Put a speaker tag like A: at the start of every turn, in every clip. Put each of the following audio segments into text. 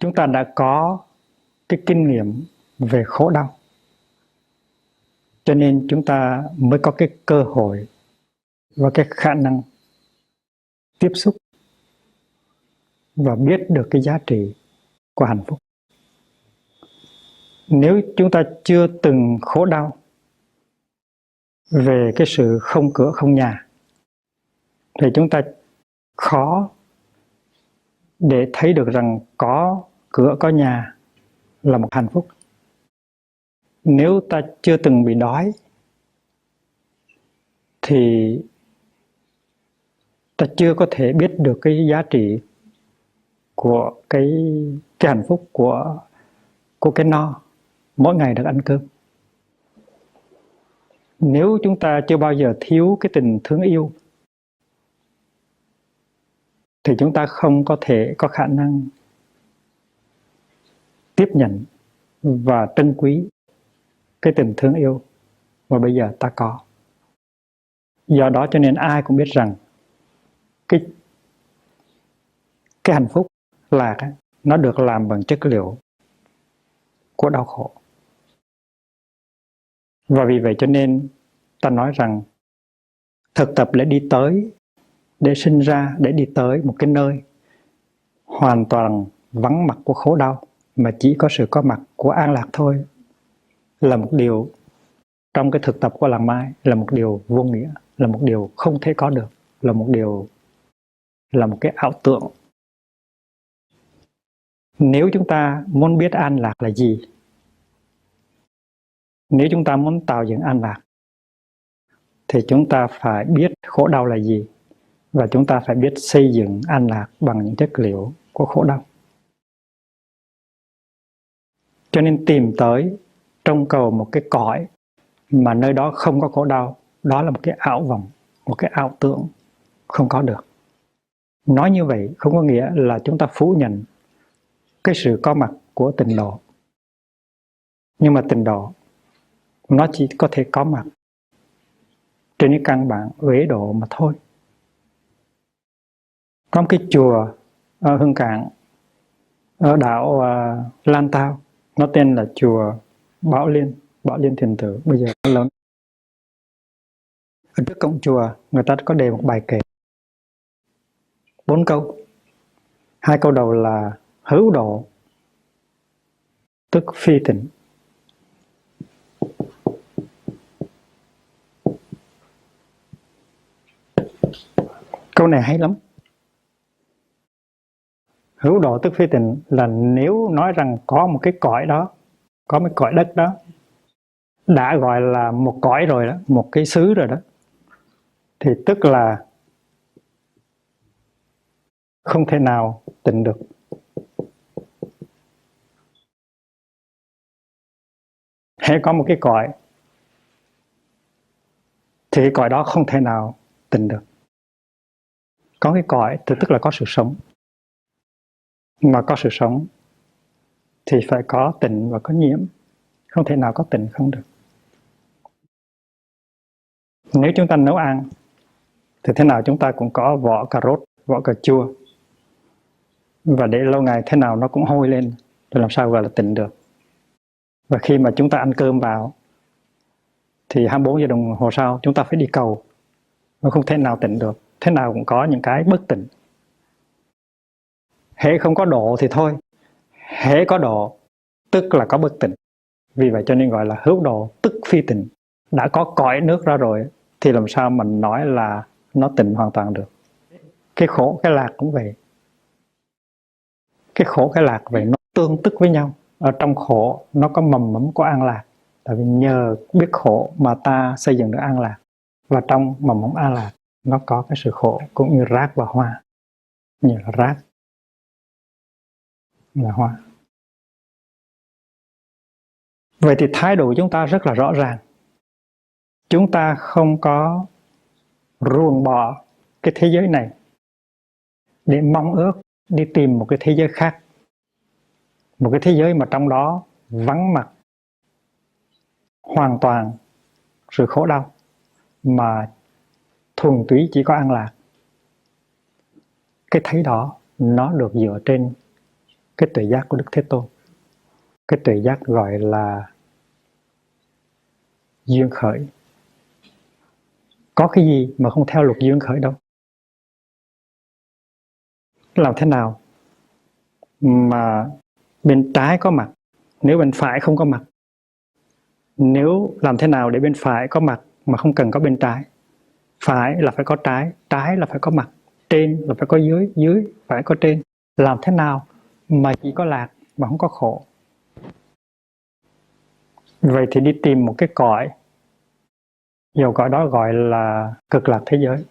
A: Chúng ta đã có cái kinh nghiệm về khổ đau, cho nên chúng ta mới có cái cơ hội và cái khả năng tiếp xúc và biết được cái giá trị của hạnh phúc. Nếu chúng ta chưa từng khổ đau về cái sự không cửa không nhà thì chúng ta khó để thấy được rằng có cửa có nhà là một hạnh phúc. Nếu ta chưa từng bị đói thì ta chưa có thể biết được cái giá trị của cái hạnh phúc của cái no mỗi ngày được ăn cơm. Nếu chúng ta chưa bao giờ thiếu cái tình thương yêu thì chúng ta không có thể có khả năng tiếp nhận và trân quý cái tình thương yêu mà bây giờ ta có. Do đó cho nên ai cũng biết rằng cái hạnh phúc lạc ấy, nó được làm bằng chất liệu của đau khổ. Và vì vậy cho nên ta nói rằng thực tập để đi tới, để sinh ra, để đi tới một cái nơi hoàn toàn vắng mặt của khổ đau mà chỉ có sự có mặt của an lạc thôi là một điều trong cái thực tập của làng Mai, là một điều vô nghĩa, là một điều không thể có được, là một cái ảo tưởng. Nếu chúng ta muốn biết an lạc là gì, nếu chúng ta muốn tạo dựng an lạc thì chúng ta phải biết khổ đau là gì, và chúng ta phải biết xây dựng an lạc bằng những chất liệu của khổ đau. Cho nên tìm tới, trông cầu một cái cõi mà nơi đó không có khổ đau, đó là một cái ảo vọng, một cái ảo tưởng không có được. Nói như vậy không có nghĩa là chúng ta phủ nhận cái sự có mặt của tịnh độ. Nhưng mà tịnh độ nó chỉ có thể có mặt trên những căn bản uế độ mà thôi. Có một cái chùa ở Hương Cảng, ở đảo Lan Tao, nó tên là chùa Bảo Liên Thiền Tử, bây giờ nó lớn. Ở trước cổng chùa người ta có đề một bài kệ 4 câu. 2 câu đầu là hữu độ tức phi tịnh. Câu này hay lắm. Hữu độ tức phi tịnh là nếu nói rằng có một cái cõi đó, có một cõi đất đó đã gọi là một cõi rồi đó, một cái xứ rồi đó, thì tức là không thể nào tịnh được. Hễ có một cái cõi thì cái cõi đó không thể nào tịnh được. Có cái cõi thì tức là có sự sống. Mà có sự sống thì phải có tịnh và có nhiễm. Không thể nào có tịnh không được. Nếu chúng ta nấu ăn thì thế nào chúng ta cũng có vỏ cà rốt, vỏ cà chua. Và để lâu ngày thế nào nó cũng hôi lên, thì làm sao gọi là tịnh được. Và khi mà chúng ta ăn cơm vào thì 24 giờ đồng hồ sau chúng ta phải đi cầu. Nó không thể nào tịnh được. Thế nào cũng có những cái bất tịnh. Hễ không có độ thì thôi. Hễ có độ tức là có bất tịnh. Vì vậy cho nên gọi là hữu độ tức phi tịnh. Đã có cõi nước ra rồi thì làm sao mình nói là nó tịnh hoàn toàn được. Cái khổ cái lạc cũng vậy. Cái khổ cái lạc vậy nó tương tức với nhau. Ở trong khổ nó có mầm mống của an lạc. Tại vì nhờ biết khổ mà ta xây dựng được an lạc. Và trong mầm mống an lạc nó có cái sự khổ cũng như rác và hoa. Như rác và hoa. Vậy thì thái độ của chúng ta rất là rõ ràng. Chúng ta không có ruồng bỏ cái thế giới này để mong ước đi tìm một cái thế giới khác. Một cái thế giới mà trong đó vắng mặt hoàn toàn sự khổ đau mà thuần túy chỉ có an lạc. Cái thấy đó nó được dựa trên cái tuệ giác của Đức Thế Tôn. Cái tuệ giác gọi là duyên khởi. Có cái gì mà không theo luật duyên khởi đâu. Làm thế nào mà bên trái có mặt nếu bên phải không có mặt? Nếu làm thế nào để bên phải có mặt mà không cần có bên trái? Phải là phải có trái, trái là phải có mặt, trên là phải có dưới, dưới phải có trên. Làm thế nào mà chỉ có lạc mà không có khổ? Vậy thì đi tìm một cái cõi, dầu cõi đó gọi là cực lạc thế giới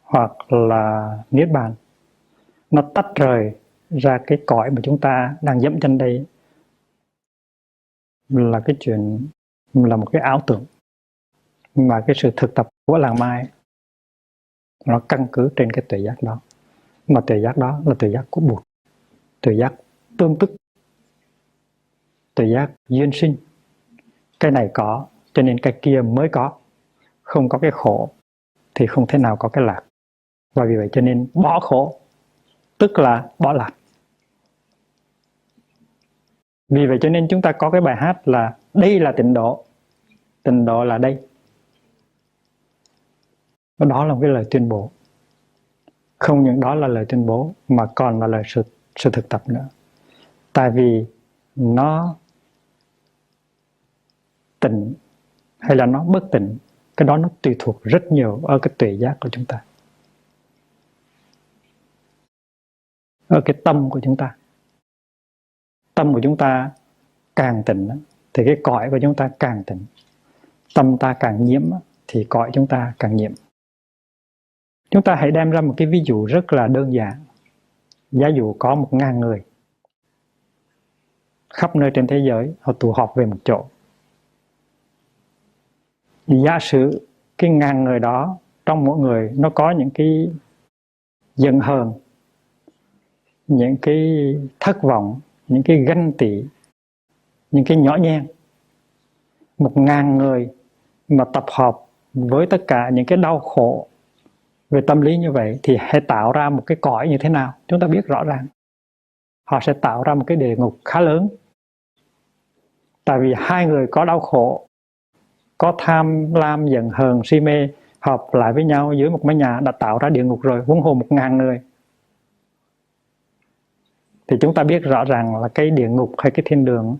A: hoặc là niết bàn, nó tách rời ra cái cõi mà chúng ta đang dẫm chân đây, là cái chuyện, là một cái ảo tưởng. Mà cái sự thực tập của làng Mai nó căn cứ trên cái tuệ giác đó. Mà tuệ giác đó là tuệ giác của Bụt, tuệ giác tương tức, tuệ giác duyên sinh. Cái này có cho nên cái kia mới có. Không có cái khổ thì không thể nào có cái lạc. Và vì vậy cho nên bỏ khổ tức là bỏ lạc. Vì vậy cho nên chúng ta có cái bài hát là đây là tịnh độ, tịnh độ là đây. Đó là một cái lời tuyên bố. Không những đó là lời tuyên bố mà còn là lời sự thực tập nữa. Tại vì nó tịnh hay là nó bất tịnh, cái đó nó tùy thuộc rất nhiều ở cái tuệ giác của chúng ta, ở cái tâm của chúng ta. Tâm của chúng ta càng tịnh thì cái cõi của chúng ta càng tịnh. Tâm ta càng nhiễm thì cõi chúng ta càng nhiễm. Chúng ta hãy đem ra một cái ví dụ rất là đơn giản. Giả dụ có 1.000 người khắp nơi trên thế giới, họ tụ họp về một chỗ. Giả sử cái 1.000 người đó, trong mỗi người nó có những cái giận hờn, những cái thất vọng, những cái ganh tị, những cái nhỏ nhen. 1.000 người mà tập hợp với tất cả những cái đau khổ về tâm lý như vậy thì hãy tạo ra một cái cõi như thế nào? Chúng ta biết rõ ràng. Họ sẽ tạo ra một cái địa ngục khá lớn. Tại vì 2 người có đau khổ, có tham lam, giận hờn, si mê hợp lại với nhau dưới một mái nhà đã tạo ra địa ngục rồi, huống hồ 1.000 người. Thì chúng ta biết rõ ràng là cái địa ngục hay cái thiên đường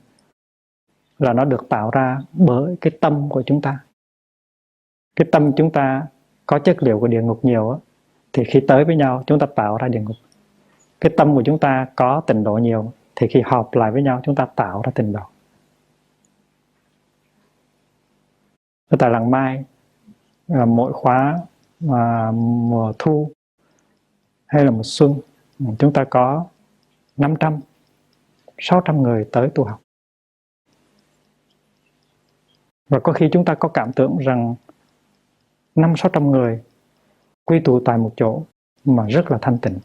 A: là nó được tạo ra bởi cái tâm của chúng ta. Cái tâm chúng ta có chất liệu của địa ngục nhiều thì khi tới với nhau chúng ta tạo ra địa ngục. Cái tâm của chúng ta có tịnh độ nhiều thì khi hợp lại với nhau chúng ta tạo ra tịnh độ. Tại làng Mai mỗi khóa mùa thu hay là mùa xuân chúng ta có 500, 600 người tới tu học. Và có khi chúng ta có cảm tưởng rằng 500-600 người quy tụ tại một chỗ mà rất là thanh tịnh.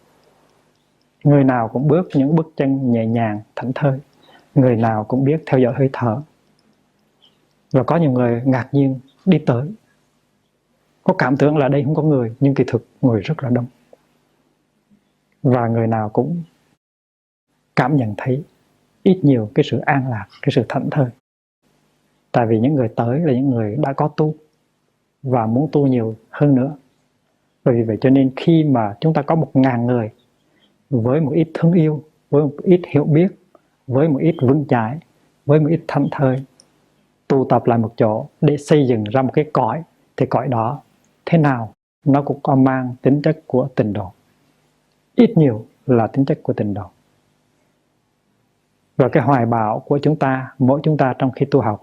A: Người nào cũng bước những bước chân nhẹ nhàng, thảnh thơi. Người nào cũng biết theo dõi hơi thở. Và có nhiều người ngạc nhiên đi tới. Có cảm tưởng là đây không có người, nhưng kỳ thực người rất là đông. Và người nào cũng cảm nhận thấy ít nhiều cái sự an lạc, cái sự thảnh thơi. Tại vì những người tới là những người đã có tu và muốn tu nhiều hơn nữa. Vì vậy cho nên khi mà chúng ta có 1.000 người với một ít thương yêu, với một ít hiểu biết, với một ít vững chãi, với một ít thảnh thơi, tụ tập lại một chỗ để xây dựng ra một cái cõi, thì cõi đó thế nào nó cũng có mang tính chất của tịnh độ. Ít nhiều là tính chất của tịnh độ. Và cái hoài bão của chúng ta, mỗi chúng ta trong khi tu học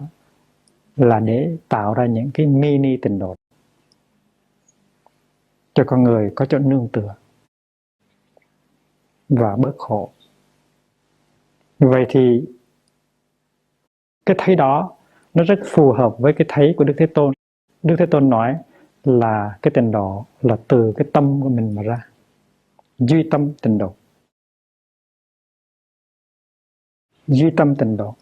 A: là để tạo ra những cái mini tịnh độ cho con người có chỗ nương tựa và bớt khổ. Vậy thì cái thấy đó nó rất phù hợp với cái thấy của Đức Thế Tôn. Đức Thế Tôn nói là cái tịnh độ là từ cái tâm của mình mà ra. Duy tâm tịnh độ. Duy tâm tịnh độ.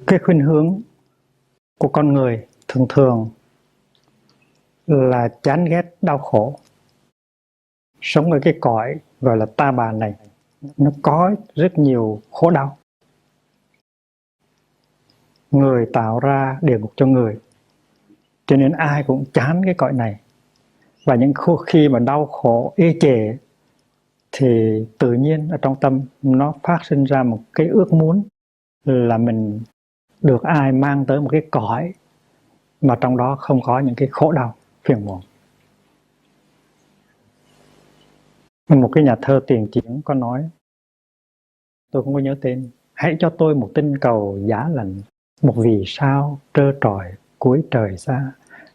A: Cái khuynh hướng của con người thường thường là chán ghét đau khổ. Sống ở cái cõi gọi là ta bà này, nó có rất nhiều khổ đau. Người tạo ra địa ngục cho người, cho nên ai cũng chán cái cõi này. Và những khi mà đau khổ ê chề thì tự nhiên ở trong tâm nó phát sinh ra một cái ước muốn là mình được ai mang tới một cái cõi mà trong đó không có những cái khổ đau phiền muộn. Một cái nhà thơ tiền chiến có nói, tôi không có nhớ tên: hãy cho tôi một tinh cầu giá lạnh, một vì sao trơ trọi cuối trời xa,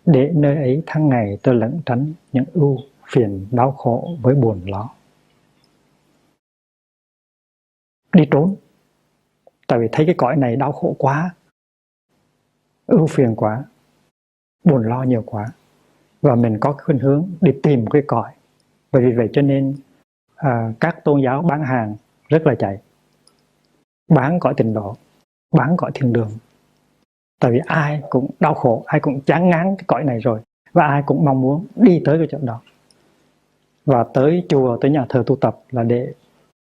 A: để nơi ấy tháng ngày tôi lẩn tránh những ưu phiền đau khổ với buồn lo. Đi trốn, tại vì thấy cái cõi này đau khổ quá, ưu phiền quá, buồn lo nhiều quá, và mình có khuynh hướng đi tìm một cái cõi. Bởi vì vậy cho nên các tôn giáo bán hàng rất là chạy, bán cõi tịnh độ, bán cõi thiên đường. Tại vì ai cũng đau khổ, ai cũng chán ngán cái cõi này rồi, và ai cũng mong muốn đi tới cái chỗ đó. Và tới chùa, tới nhà thờ tu tập là để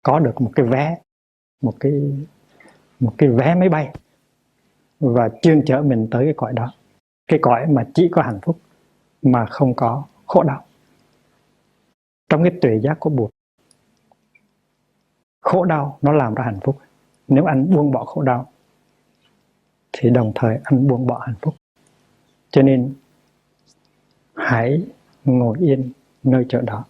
A: có được một cái vé, một cái vé máy bay, và chuyên chở mình tới cái cõi đó. Cái cõi mà chỉ có hạnh phúc mà không có khổ đau. Trong cái tuệ giác của Bụt, khổ đau nó làm ra hạnh phúc. Nếu anh buông bỏ khổ đau thì đồng thời anh buông bỏ hạnh phúc. Cho nên hãy ngồi yên nơi chỗ đó.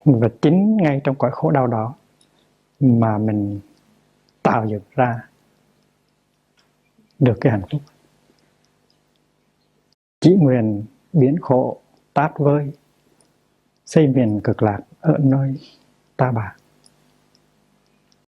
A: Và chính ngay trong cõi khổ đau đó mà mình tạo dựng ra được cái hạnh phúc. Chỉ nguyện biến khổ tát vơi, xây miền cực lạc ở nơi ta bà.